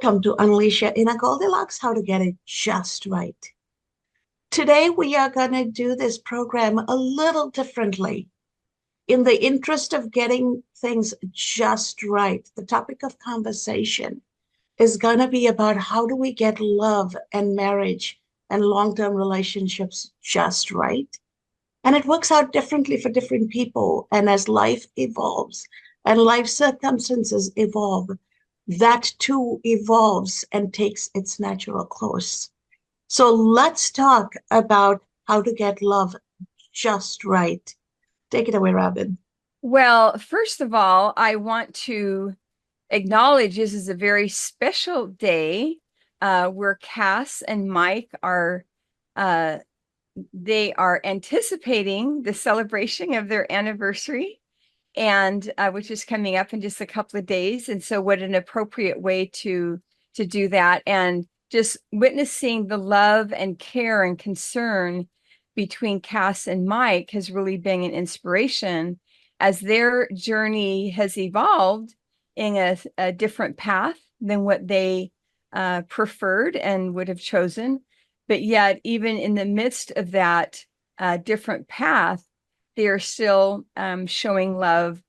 Welcome to Unleash Your Inner Goldilocks, how to get it just right. Today, we are going to do this program a little differently. In the interest of getting things just right, the topic of conversation is going to be about how do we get love and marriage and long-term relationships just right. And it works out differently for different people. And as life evolves and life circumstances evolve, that too evolves and takes its natural course. So let's talk about how to get love just right. Take it away, Robin. Well, first of all, I want to acknowledge this is a very special day where Kas and Mike are they are anticipating the celebration of their anniversary, and which is coming up in just a couple of days. And so what an appropriate way to do that, and just witnessing the love and care and concern between Kas and Mike has really been an inspiration as their journey has evolved in a different path than what they preferred and would have chosen. But yet, even in the midst of that different path, they are still showing love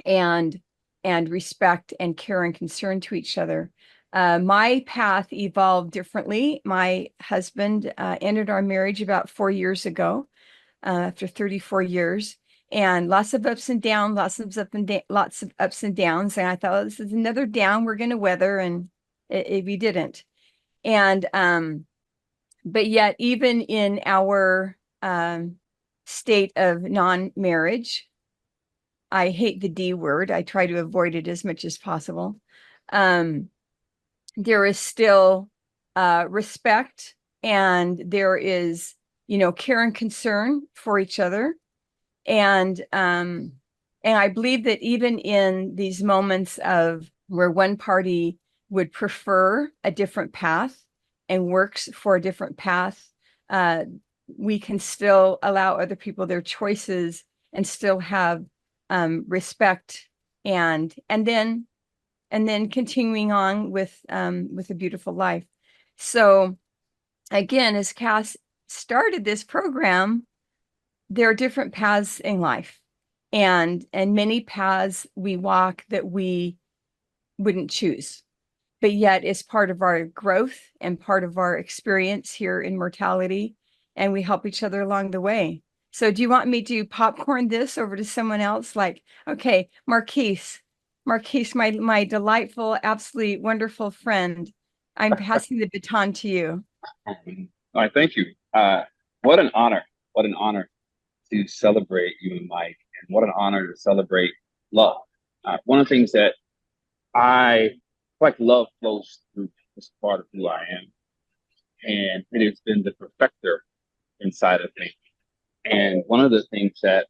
and respect and care and concern to each other. My path evolved differently. My husband ended our marriage about 4 years ago, after 34 years, and lots of ups and downs, lots of ups and downs. And I thought, well, this is another down we're going to weather, and we didn't. And but yet, even in our state of non-marriage, I hate the D word. I try to avoid it as much as possible. There is still respect, and there is, care and concern for each other. And I believe that even in these moments of where one party would prefer a different path and works for a different path, we can still allow other people their choices and still have respect, and then continuing on with a beautiful life. So again, as Kas started this program, there are different paths in life, and many paths we walk that we wouldn't choose, but yet it's part of our growth and part of our experience here in mortality, and we help each other along the way. So do you want me to popcorn this over to someone else? Like, okay, Marquese, my delightful, absolutely wonderful friend, I'm passing the baton to you. All right, thank you. What an honor. What an honor to celebrate you and Mike, and what an honor to celebrate love. One of the things that I like, love flows through this part of who I am, and it has been the perfecter inside of me. And one of the things that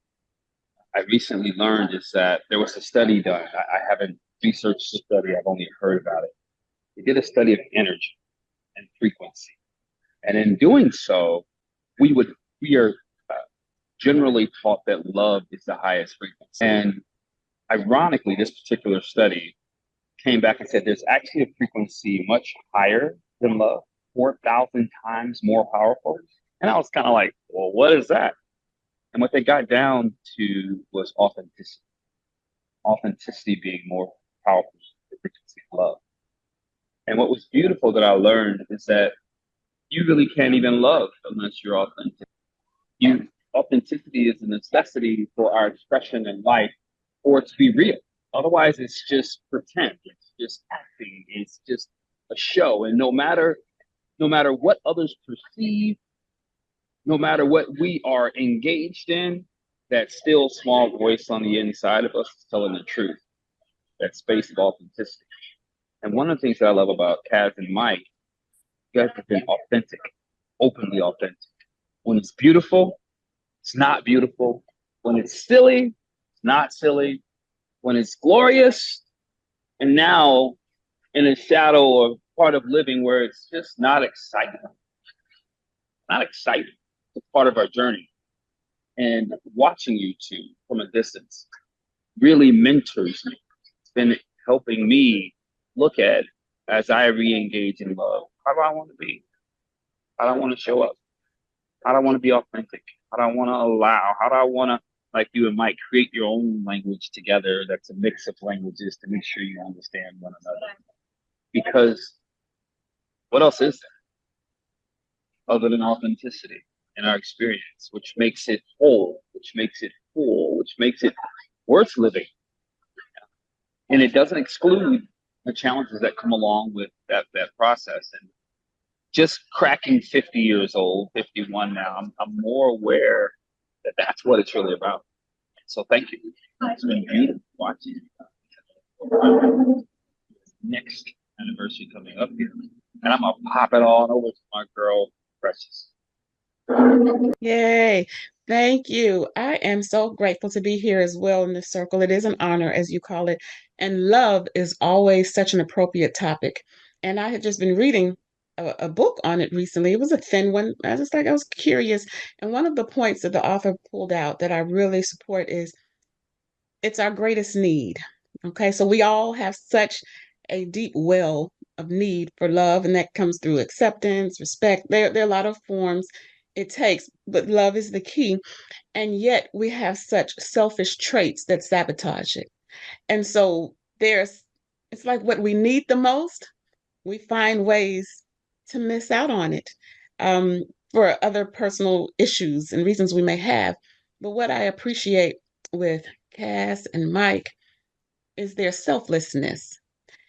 I recently learned is that there was a study done. I haven't researched the study, I've only heard about it. They did a study of energy and frequency. And in doing so, we are generally taught that love is the highest frequency. And ironically, this particular study came back and said there's actually a frequency much higher than love, 4,000 times more powerful. And I was kind of like, well, what is that? And what they got down to was authenticity. Authenticity being more powerful than the frequency of love. And what was beautiful that I learned is that you really can't even love unless you're authentic. Authenticity is a necessity for our expression in life, for it to be real. Otherwise, it's just pretend. It's just acting. It's just a show. And no matter what others perceive, no matter what we are engaged in, that still small voice on the inside of us is telling the truth. That space of authenticity. And one of the things that I love about Kas and Mike, you guys have been authentic, openly authentic. When it's beautiful, it's not beautiful. When it's silly, it's not silly. When it's glorious, and now in a shadow or part of living where it's just not exciting. Not exciting. It's part of our journey. And watching you two from a distance really mentors me. It's been helping me look at as I re-engage in love, how do I want to be? How do I want to show up? How do I want to be authentic? How do I want to allow? How do I want to, like you and Mike, create your own language together that's a mix of languages to make sure you understand one another? Because what else is there other than authenticity in our experience, which makes it whole, which makes it full, which makes it worth living? And it doesn't exclude the challenges that come along with that process. And just cracking 50 years old, 51 now, I'm more aware that that's what it's really about. So thank you. It's been beautiful watching next anniversary coming up here. And I'm going to pop it on over to my girl, Precious. Yay. Thank you. I am so grateful to be here as well in this circle. It is an honor, as you call it. And love is always such an appropriate topic. And I had just been reading a book on it recently. It was a thin one. I was curious. And one of the points that the author pulled out that I really support is it's our greatest need. Okay. So we all have such a deep well of need for love, and that comes through acceptance, respect. There are a lot of forms it takes, but love is the key. And yet we have such selfish traits that sabotage it. And so it's like what we need the most, we find ways to miss out on it for other personal issues and reasons we may have. But what I appreciate with Kas and Mike is their selflessness,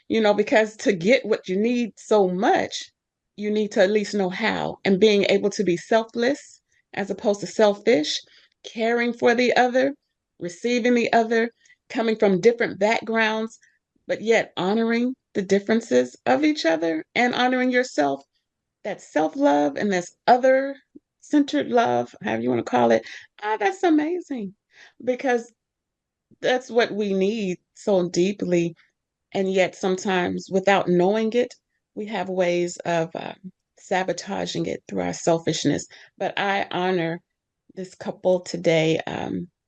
because to get what you need so much, you need to at least know how. And being able to be selfless as opposed to selfish, caring for the other, receiving the other, coming from different backgrounds, but yet honoring the differences of each other and honoring yourself. That's self-love and that's other-centered love, however you want to call it. That's amazing because that's what we need so deeply. And yet sometimes without knowing it, we have ways of sabotaging it through our selfishness. But I honor this couple today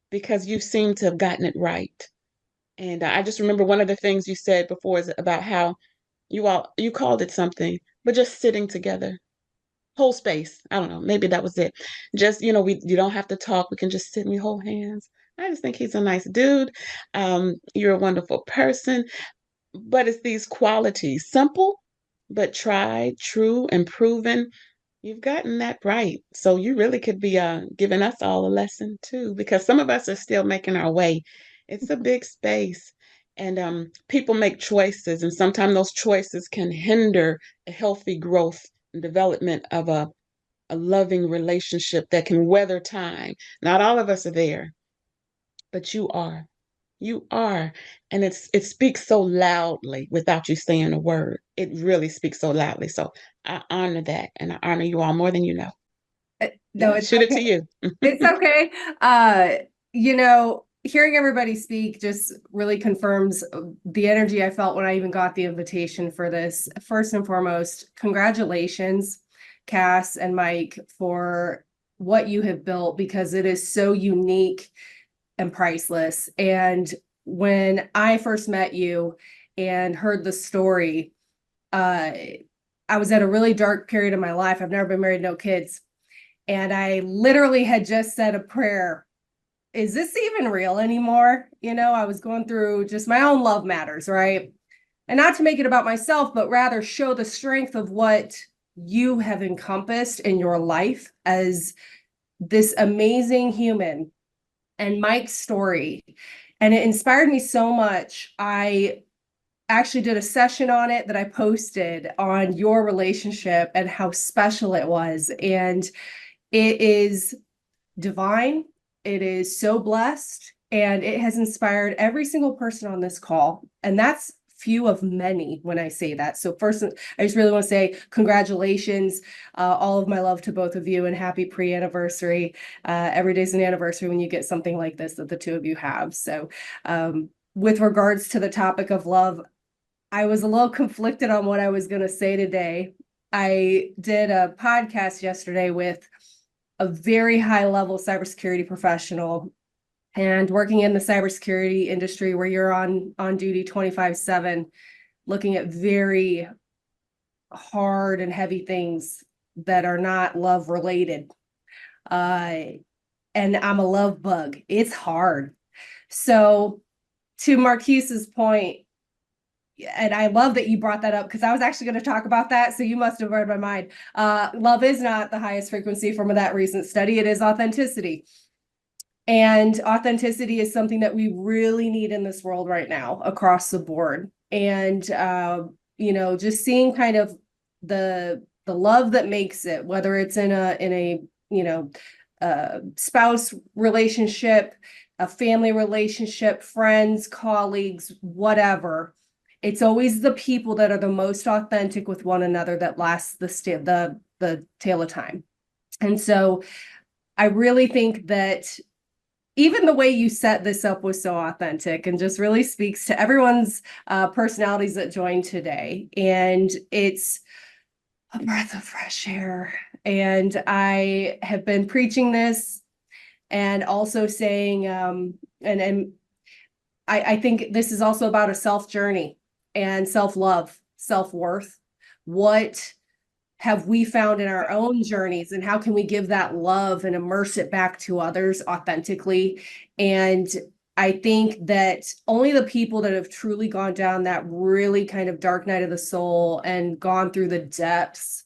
because you seem to have gotten it right. And I just remember one of the things you said before is about how you called it something, but just sitting together, whole space. I don't know, maybe that was it. Just, you don't have to talk. We can just sit and we hold hands. I just think he's a nice dude. You're a wonderful person. But it's these qualities, simple, but tried, true, and proven. You've gotten that right. So you really could be giving us all a lesson too, because some of us are still making our way. It's a big space. And people make choices, and sometimes those choices can hinder a healthy growth and development of a loving relationship that can weather time. Not all of us are there, but you are. You are. And it speaks so loudly without you saying a word. It really speaks so loudly. So I honor that. And I honor you all more than you know. No, Yeah, it's shoot okay. it to you. It's okay. Hearing everybody speak just really confirms the energy I felt when I even got the invitation for this. First and foremost, congratulations, Kas and Mike, for what you have built, because it is so unique and priceless. And when I first met you and heard the story, I was at a really dark period of my life. I've never been married, no kids. And I literally had just said a prayer. Is this even real anymore? I was going through just my own love matters, right? And not to make it about myself, but rather show the strength of what you have encompassed in your life as this amazing human, and Mike's story. And it inspired me so much. I actually did a session on it that I posted on your relationship and how special it was. And it is divine. It is so blessed. And it has inspired every single person on this call. And that's few of many when I say that. So first, I just really want to say congratulations, all of my love to both of you, and happy pre-anniversary. Every day's an anniversary when you get something like this that the two of you have. So with regards to the topic of love, I was a little conflicted on what I was going to say today. I did a podcast yesterday with a very high level cybersecurity professional, and working in the cybersecurity industry where you're on duty 24/7, looking at very hard and heavy things that are not love related. And I'm a love bug. It's hard. So to Marquese's point, and I love that you brought that up because I was actually going to talk about that. So you must have read my mind. Love is not the highest frequency from that recent study. It is authenticity. And authenticity is something that we really need in this world right now across the board. And, just seeing kind of the love that makes it, whether it's in a spouse relationship, a family relationship, friends, colleagues, whatever. It's always the people that are the most authentic with one another that lasts the tail of time. And so I really think that even the way you set this up was so authentic and just really speaks to everyone's personalities that joined today. And it's a breath of fresh air. And I have been preaching this and also saying, and I think this is also about a self journey and self-love, self-worth. What have we found in our own journeys, and how can we give that love and immerse it back to others authentically? And I think that only the people that have truly gone down that really kind of dark night of the soul and gone through the depths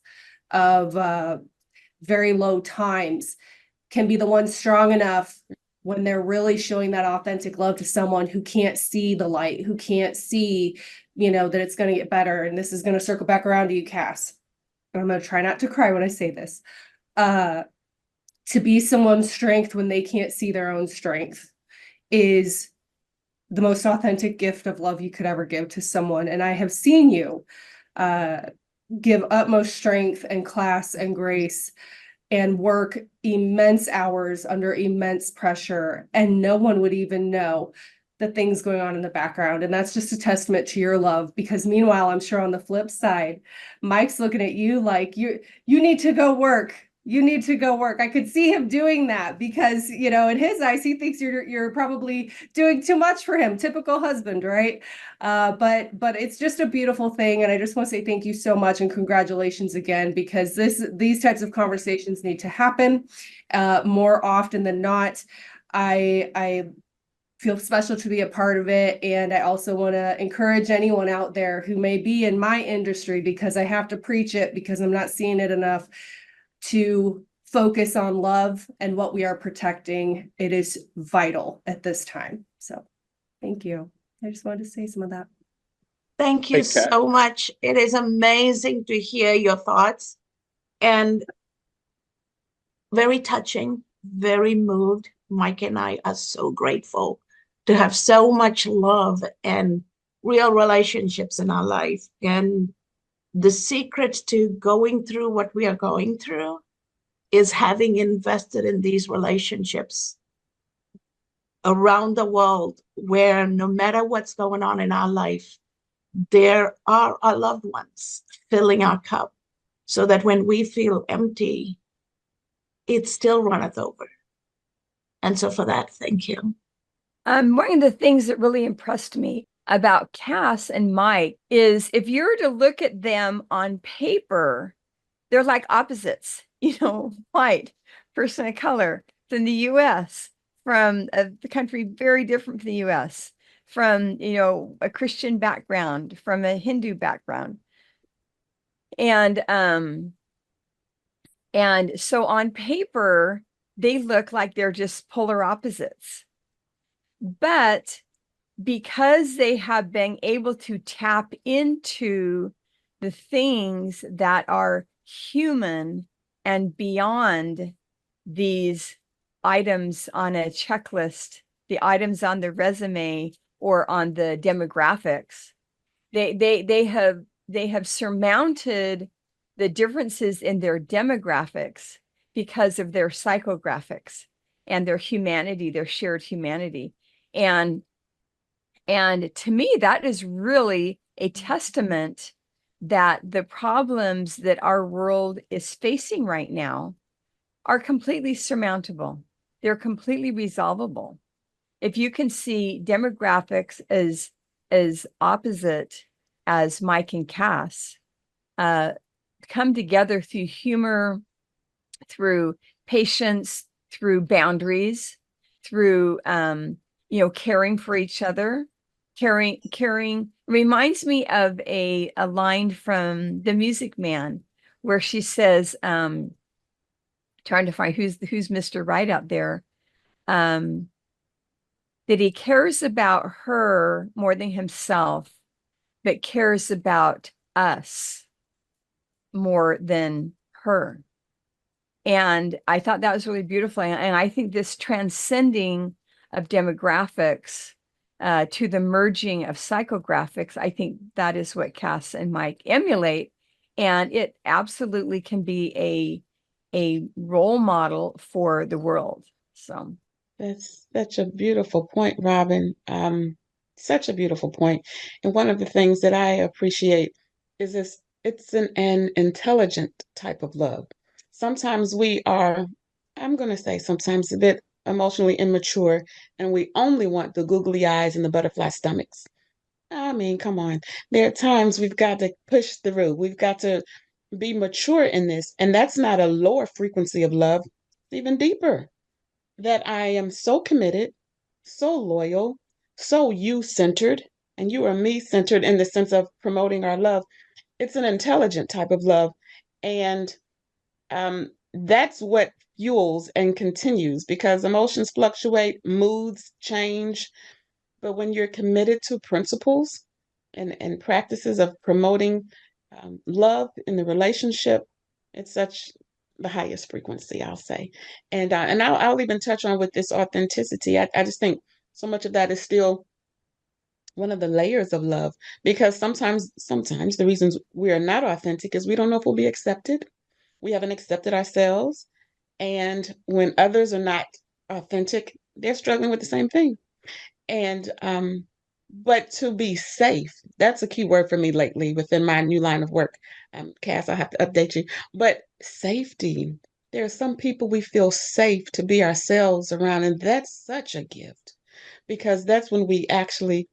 of very low times can be the ones strong enough when they're really showing that authentic love to someone who can't see the light, who can't see, that it's going to get better. And this is going to circle back around to you, Cass. And I'm going to try not to cry when I say this. To be someone's strength when they can't see their own strength is the most authentic gift of love you could ever give to someone. And I have seen you give utmost strength and class and grace and work immense hours under immense pressure, and no one would even know the things going on in the background. And that's just a testament to your love, because meanwhile, I'm sure on the flip side, Mike's looking at you like you need to go work. You need to go work. I could see him doing that because, in his eyes, he thinks you're probably doing too much for him. Typical husband, right? But it's just a beautiful thing. And I just want to say thank you so much and congratulations again, because these types of conversations need to happen more often than not. I feel special to be a part of it. And I also want to encourage anyone out there who may be in my industry, because I have to preach it because I'm not seeing it enough, to focus on love and what we are protecting. It is vital at this time. So thank you. I just wanted to say some of that. Thank you so much. It is amazing to hear your thoughts, and very touching, very moved. Mike and I are so grateful to have so much love and real relationships in our life. And the secret to going through what we are going through is having invested in these relationships around the world, where no matter what's going on in our life, there are our loved ones filling our cup, so that when we feel empty, it still runneth over. And so for that, thank you. One of the things that really impressed me about Kas and Mike is, if you were to look at them on paper, they're like opposites, white, person of color from the US, from the country very different from the US, from, a Christian background, from a Hindu background. And so on paper, they look like they're just polar opposites. But because they have been able to tap into the things that are human and beyond these items on a checklist, the items on the resume or on the demographics, they have surmounted the differences in their demographics because of their psychographics and their humanity, their shared humanity. And to me, that is really a testament that the problems that our world is facing right now are completely surmountable. They're completely resolvable. If you can see demographics as opposite as Mike and Kas, come together through humor, through patience, through boundaries, through caring for each other. Caring reminds me of a line from The Music Man, where she says, trying to find who's Mr. Right out there, that he cares about her more than himself, but cares about us more than her. And I thought that was really beautiful. And I think this transcending of demographics to the merging of psychographics, I think that is what Kas and Mike emulate. And it absolutely can be a role model for the world. So That's such a beautiful point, Robin. Such a beautiful point. And one of the things that I appreciate is this, it's an intelligent type of love. Sometimes we are, I'm going to say sometimes a bit emotionally immature, and we only want the googly eyes and the butterfly stomachs. I mean, come on. There are times we've got to push through. We've got to be mature in this. And that's not a lower frequency of love, it's even deeper, that I am so committed, so loyal, so you centered, and you are me centered in the sense of promoting our love. It's an intelligent type of love. And that's what fuels and continues, because emotions fluctuate, moods change. But when you're committed to principles and practices of promoting love in the relationship, it's such the highest frequency, I'll say. And I'll even touch on with this authenticity. I just think so much of that is still one of the layers of love, because sometimes the reasons we are not authentic is we don't know if we'll be accepted. We haven't accepted ourselves. And when others are not authentic, they're struggling with the same thing. And but to be safe, that's a key word for me lately within my new line of work. Kas, I have to update you. But safety, there are some people we feel safe to be ourselves around, and that's such a gift, because that's when we actually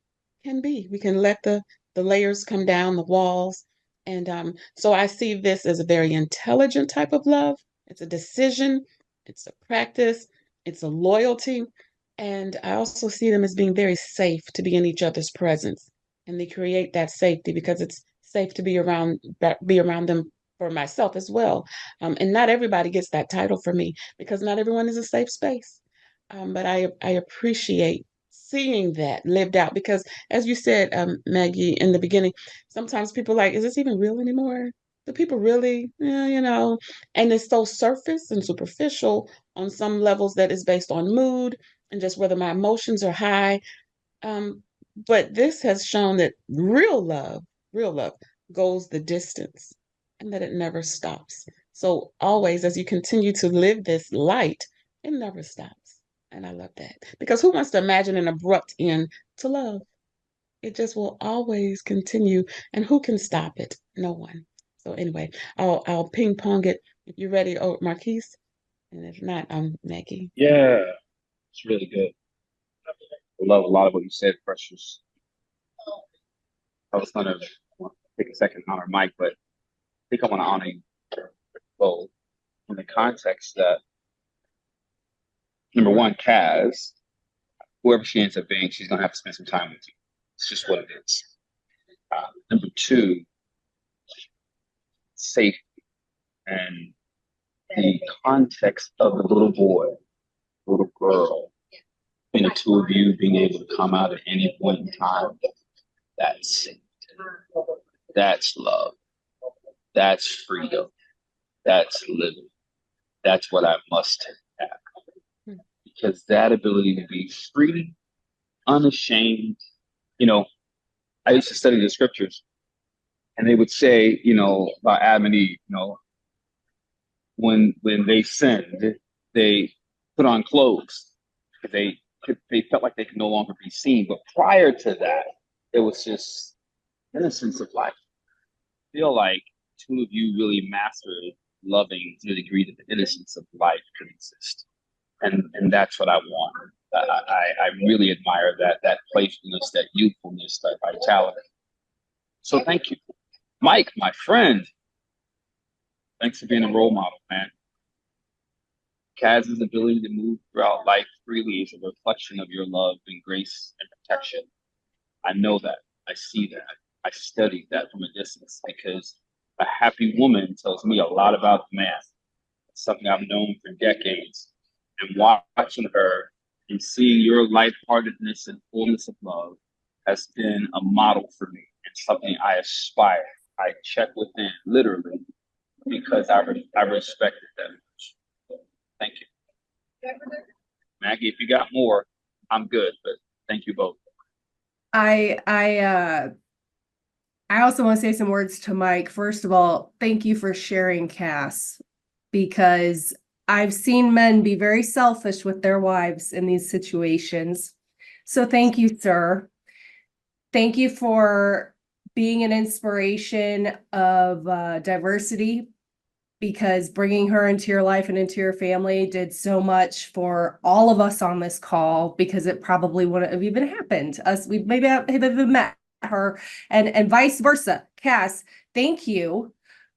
can be. We can let the layers come down, the walls. And so I see this as a very intelligent type of love. It's a decision, it's a practice, it's a loyalty. And I also see them as being very safe to be in each other's presence. And they create that safety because it's safe to be around them for myself as well. And not everybody gets that title for me, because not everyone is a safe space. But I appreciate seeing that lived out, because as you said, Maggie, in the beginning, sometimes people are like, is this even real anymore? Do people really, and it's so surface and superficial on some levels, that is based on mood and just whether my emotions are high. Um, but this has shown that real love goes the distance, and that it never stops. So always, as you continue to live this light, it never stops. And I love that, because who wants to imagine an abrupt end to love? It just will always continue. And who can stop it? No one. So anyway, I'll ping pong it if you're ready, oh Marquese. And if not, I'm Maggie. Yeah, it's really good. I love a lot of what you said, Precious. I was going to take a second to honor Mike, but I think I want to honor you both in the context that, number one, Kas, whoever she ends up being, she's going to have to spend some time with you. It's just what it is. Number two, safety and the context of the little boy, little girl, and the two of you being able to come out at any point in time. That's safety. That's love. That's freedom. That's living. That's what I must have. Because that ability to be free, unashamed, I used to study the scriptures, and they would say, about Adam and Eve, when they sinned, they put on clothes because they felt like they could no longer be seen. But prior to that, it was just innocence of life. I feel like two of you really mastered loving to the degree that the innocence of life could exist, and that's what I want. I really admire that playfulness, that youthfulness, that vitality. So thank you. Mike, my friend, thanks for being a role model, man. Kaz's ability to move throughout life freely is a reflection of your love and grace and protection. I know that. I see that. I studied that from a distance because a happy woman tells me a lot about the man. It's something I've known for decades. And watching her and seeing your lightheartedness and fullness of love has been a model for me and something I aspire. I check within, literally, because I respect it that much. So, thank you. Maggie, if you got more, I'm good, but thank you both. I also want to say some words to Mike. First of all, thank you for sharing, Cass, because I've seen men be very selfish with their wives in these situations. So thank you, sir. Thank you for being an inspiration of diversity, because bringing her into your life and into your family did so much for all of us on this call, because it probably wouldn't have even happened. We maybe have even met her, and vice versa. Cass, thank you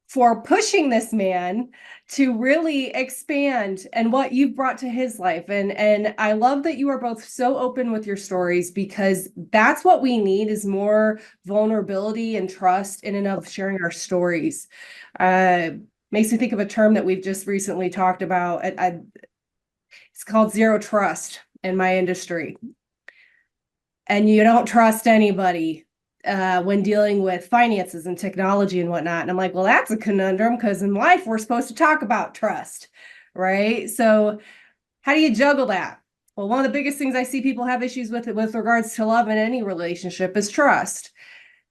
for pushing this man to really expand and what you've brought to his life. And I love that you are both so open with your stories, because that's what we need, is more vulnerability and trust in and of sharing our stories. Makes me think of a term that we've just recently talked about. It's called zero trust in my industry. And you don't trust anybody when dealing with finances and technology and whatnot. And I'm like, well, that's a conundrum, because in life, we're supposed to talk about trust, right? So how do you juggle that? Well, one of the biggest things I see people have issues with regards to love in any relationship is trust.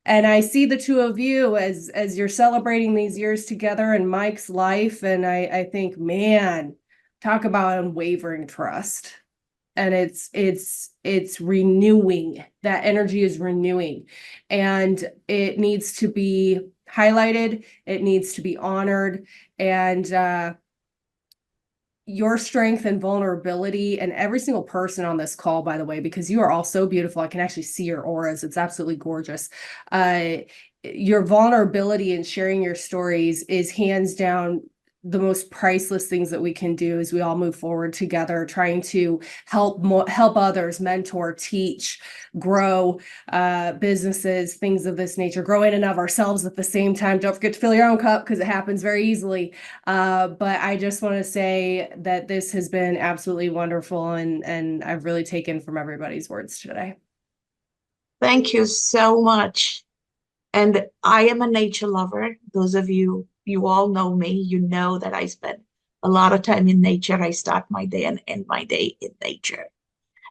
And I see the two of you as you're celebrating these years together in Mike's life. And I think, man, talk about unwavering trust. And it's renewing. That energy is renewing. And it needs to be highlighted. It needs to be honored. And your strength and vulnerability, and every single person on this call, by the way, because you are all so beautiful. I can actually see your auras. It's absolutely gorgeous. Your vulnerability and sharing your stories is hands down the most priceless things that we can do as we all move forward together, trying to help others, mentor, teach, grow businesses, things of this nature, grow in and of ourselves at the same time. Don't forget to fill your own cup, because it happens very easily. But I just want to say that this has been absolutely wonderful, and I've really taken from everybody's words today. Thank you so much. And I am a nature lover. Those of you all know me, you know that I spend a lot of time in nature. I start my day and end my day in nature.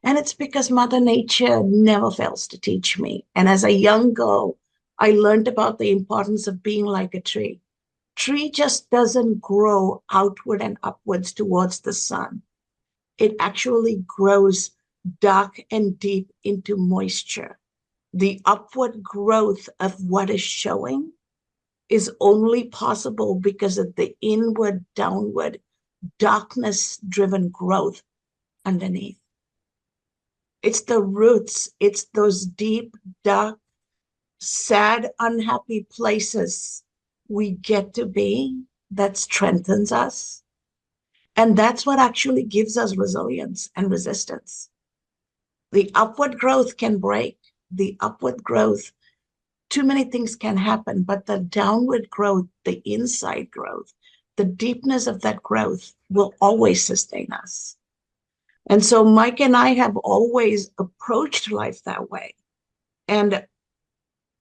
And it's because Mother Nature never fails to teach me. And as a young girl, I learned about the importance of being like a tree. Tree just doesn't grow outward and upwards towards the sun. It actually grows dark and deep into moisture. The upward growth of what is showing is only possible because of the inward, downward, darkness-driven growth underneath. It's the roots. It's those deep, dark, sad, unhappy places we get to be that strengthens us. And that's what actually gives us resilience and resistance. The upward growth can break. The upward growth, too many things can happen, but the downward growth, the inside growth, the deepness of that growth will always sustain us. And so Mike and I have always approached life that way. And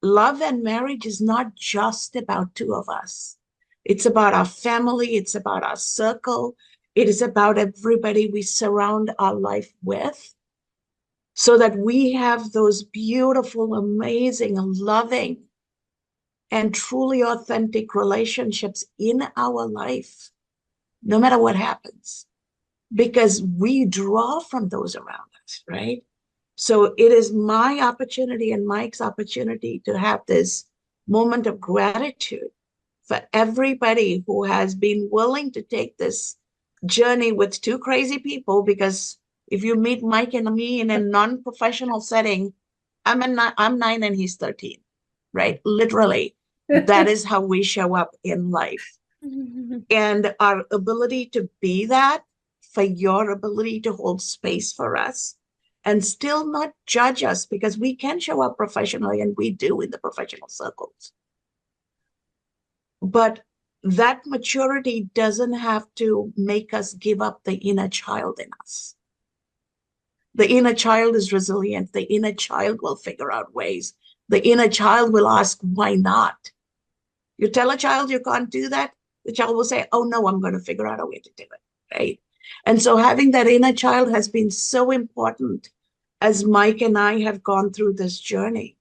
love and marriage is not just about two of us. It's about our family. It's about our circle. It is about everybody we surround our life with, so that we have those beautiful, amazing, loving, and truly authentic relationships in our life, no matter what happens, because we draw from those around us, right? So it is my opportunity and Mike's opportunity to have this moment of gratitude for everybody who has been willing to take this journey with two crazy people, because if you meet Mike and me in a non-professional setting, I'm 9 and he's 13, right? Literally. That is how we show up in life. And our ability to be that, for your ability to hold space for us and still not judge us, because we can show up professionally, and we do in the professional circles. But that maturity doesn't have to make us give up the inner child in us. The inner child is resilient. The inner child will figure out ways. The inner child will ask, why not? You tell a child you can't do that, the child will say, oh no, I'm going to figure out a way to do it, right? And so having that inner child has been so important as Mike and I have gone through this journey.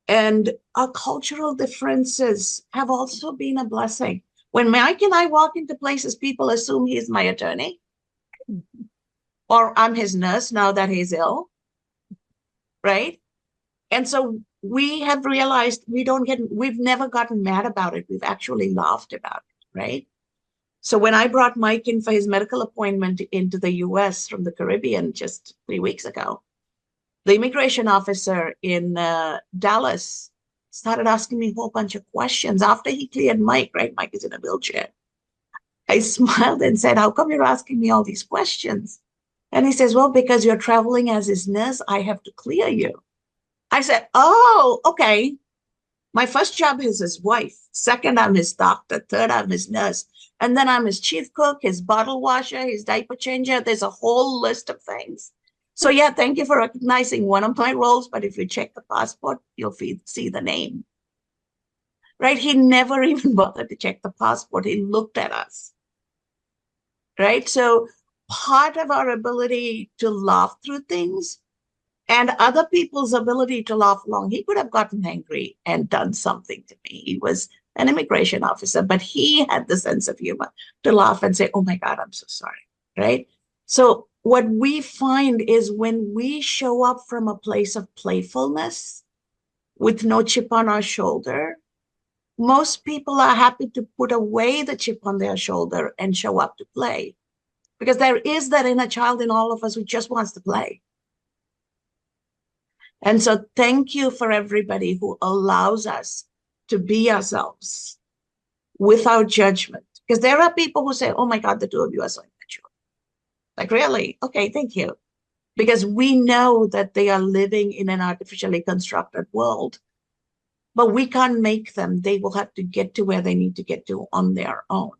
And our cultural differences have also been a blessing. When Mike and I walk into places, people assume he's my attorney, or I'm his nurse now that he's ill, right? And so we have realized we've never gotten mad about it. We've actually laughed about it, right? So when I brought Mike in for his medical appointment into the US from the Caribbean just 3 weeks ago, the immigration officer in Dallas started asking me a whole bunch of questions after he cleared Mike, right? Mike is in a wheelchair. I smiled and said, how come you're asking me all these questions? And he says, well, because you're traveling as his nurse, I have to clear you. I said, oh, okay. My first job is his wife. Second, I'm his doctor. Third, I'm his nurse. And then I'm his chief cook, his bottle washer, his diaper changer. There's a whole list of things. So yeah, thank you for recognizing one of my roles. But if you check the passport, you'll see the name. Right? He never even bothered to check the passport. He looked at us. Right? So part of our ability to laugh through things and other people's ability to laugh along, he could have gotten angry and done something to me. He was an immigration officer, but he had the sense of humor to laugh and say, oh my God, I'm so sorry, right? So what we find is when we show up from a place of playfulness with no chip on our shoulder, most people are happy to put away the chip on their shoulder and show up to play, because there is that inner child in all of us who just wants to play. And so thank you for everybody who allows us to be ourselves without judgment. Because there are people who say, oh my God, the two of you are so immature. Like, really? Okay, thank you. Because we know that they are living in an artificially constructed world, but we can't make them. They will have to get to where they need to get to on their own.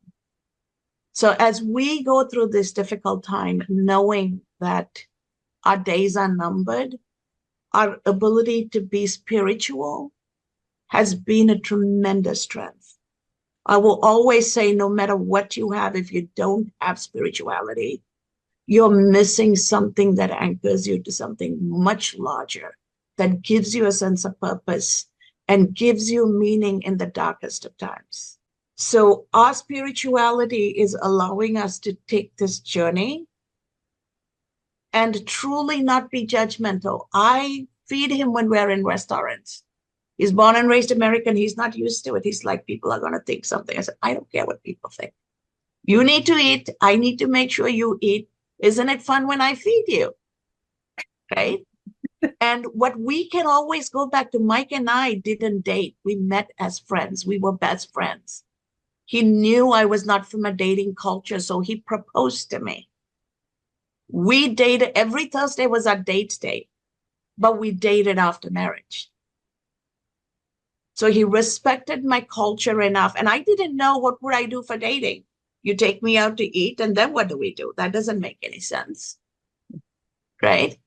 So as we go through this difficult time, knowing that our days are numbered, our ability to be spiritual has been a tremendous strength. I will always say, no matter what you have, if you don't have spirituality, you're missing something that anchors you to something much larger, that gives you a sense of purpose and gives you meaning in the darkest of times. So our spirituality is allowing us to take this journey and truly not be judgmental. I feed him when we're in restaurants. He's born and raised American. He's not used to it. He's like, people are going to think something. I said, I don't care what people think. You need to eat. I need to make sure you eat. Isn't it fun when I feed you? Right? And what we can always go back to, Mike and I didn't date. We met as friends. We were best friends. He knew I was not from a dating culture, so he proposed to me. We dated. Every Thursday was our date day, but we dated after marriage. So he respected my culture enough. And I didn't know, what would I do for dating? You take me out to eat, and then what do we do? That doesn't make any sense, right?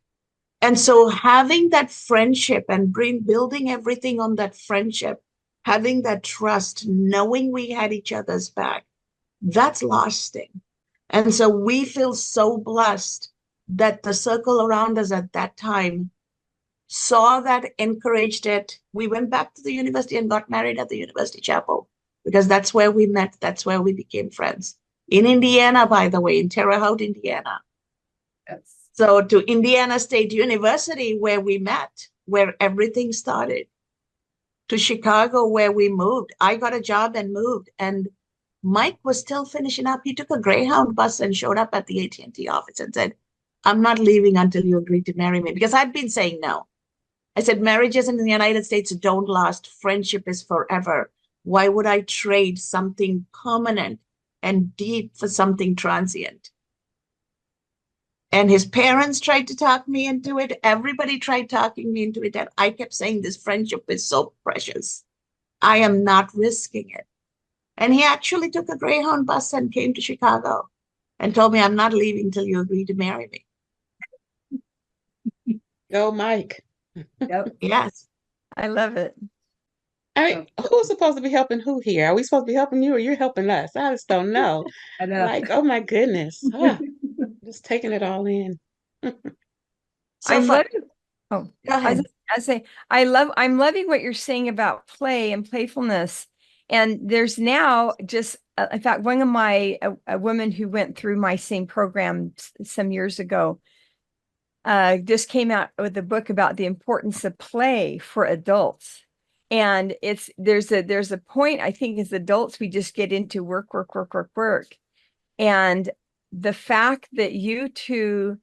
And so having that friendship and building everything on that friendship, having that trust, knowing we had each other's back, that's lasting. And so we feel so blessed that the circle around us at that time saw that, encouraged it. We went back to the university and got married at the university chapel, because that's where we met. That's where we became friends. In Indiana, by the way, in Terre Haute, Indiana. Yes. So to Indiana State University, where we met, where everything started. To Chicago, where we moved. I got a job and moved. And Mike was still finishing up. He took a Greyhound bus and showed up at the AT&T office and said, I'm not leaving until you agree to marry me, because I'd been saying no. I said, marriages in the United States don't last. Friendship is forever. Why would I trade something permanent and deep for something transient? And his parents tried to talk me into it. Everybody tried talking me into it. And I kept saying, this friendship is so precious. I am not risking it. And he actually took a Greyhound bus and came to Chicago and told me, I'm not leaving till you agree to marry me. Go, Mike. Yep. Yes. I love it. Who's supposed to be helping who here? Are we supposed to be helping you or you're helping us? I just don't know. I know. Like, oh my goodness. Just taking it all in. So I'm for, loving, oh, go I was ahead. just gonna say, I'm loving what you're saying about play and playfulness. And there's now just, in fact, one of my, a woman who went through my same program some years ago, just came out with a book about the importance of play for adults. And there's a point, I think, as adults, we just get into work. And the fact that you two,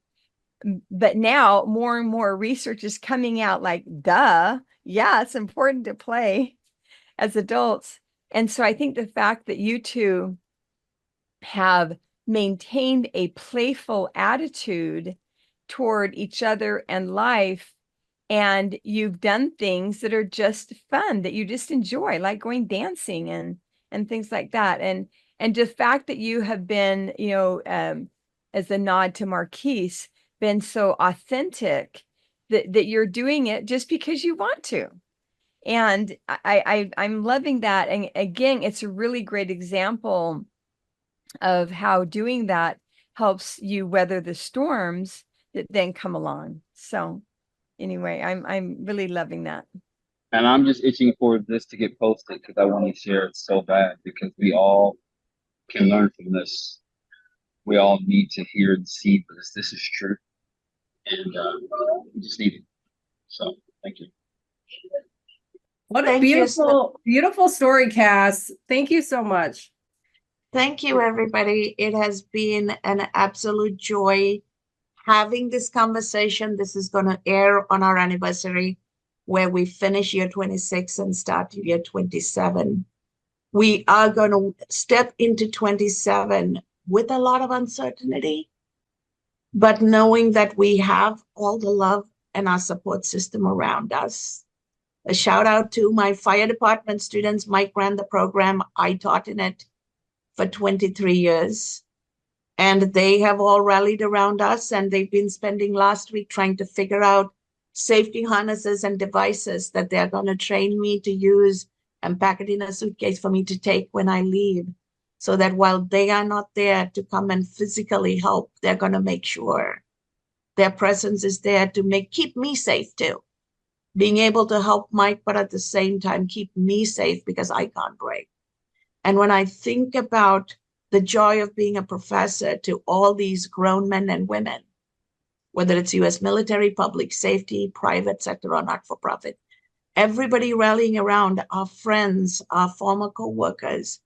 but now more and more research is coming out like, duh, yeah, it's important to play as adults. And so I think the fact that you two have maintained a playful attitude toward each other and life, and you've done things that are just fun, that you just enjoy, like going dancing and things like that. And the fact that you have been, as a nod to Marquese, been so authentic that you're doing it just because you want to. And I'm loving that. And again, it's a really great example of how doing that helps you weather the storms that then come along. So anyway, I'm really loving that. And I'm just itching for this to get posted because I want to share it so bad because we all can learn from this. We all need to hear and see this is true. And we just need it. So thank you. What a beautiful story, Kas. Thank you so much. Thank you, everybody. It has been an absolute joy having this conversation. This is going to air on our anniversary where we finish year 26 and start year 27. We are going to step into 27 with a lot of uncertainty, but knowing that we have all the love and our support system around us. A shout out to my fire department students. Mike ran the program. I taught in it for 23 years. And they have all rallied around us, and they've been spending last week trying to figure out safety harnesses and devices that they're going to train me to use and pack it in a suitcase for me to take when I leave, so that while they are not there to come and physically help, they're going to make sure their presence is there to keep me safe too. Being able to help Mike, but at the same time, keep me safe because I can't break. And when I think about the joy of being a professor to all these grown men and women, whether it's US military, public safety, private sector, or not-for-profit, everybody rallying around, our friends, our former co-workers,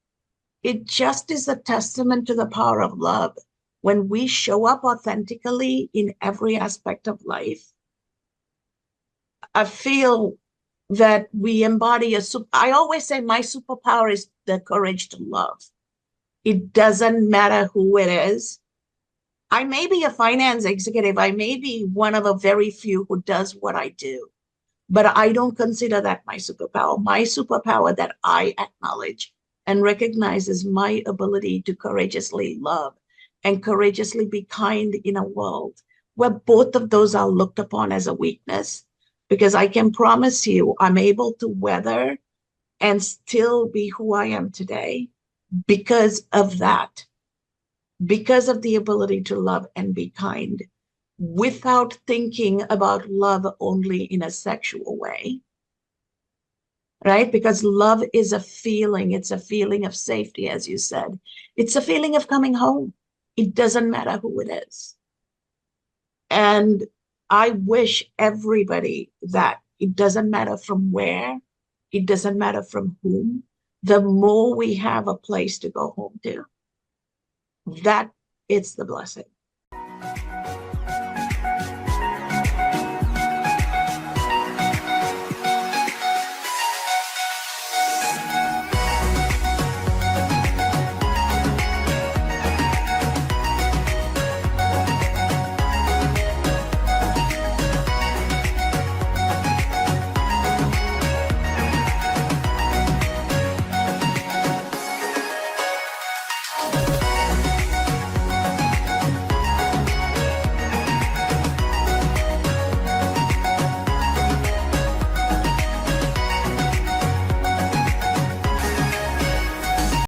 it just is a testament to the power of love. When we show up authentically in every aspect of life, I feel that we embody I always say my superpower is the courage to love. It doesn't matter who it is. I may be a finance executive. I may be one of a very few who does what I do, but I don't consider that my superpower. My superpower that I acknowledge and recognize is my ability to courageously love and courageously be kind in a world where both of those are looked upon as a weakness. Because I can promise you, I'm able to weather and still be who I am today because of that, because of the ability to love and be kind without thinking about love only in a sexual way, right? Because love is a feeling. It's a feeling of safety, as you said. It's a feeling of coming home. It doesn't matter who it is. And I wish everybody that it doesn't matter from where, it doesn't matter from whom, the more we have a place to go home to, that it's the blessing.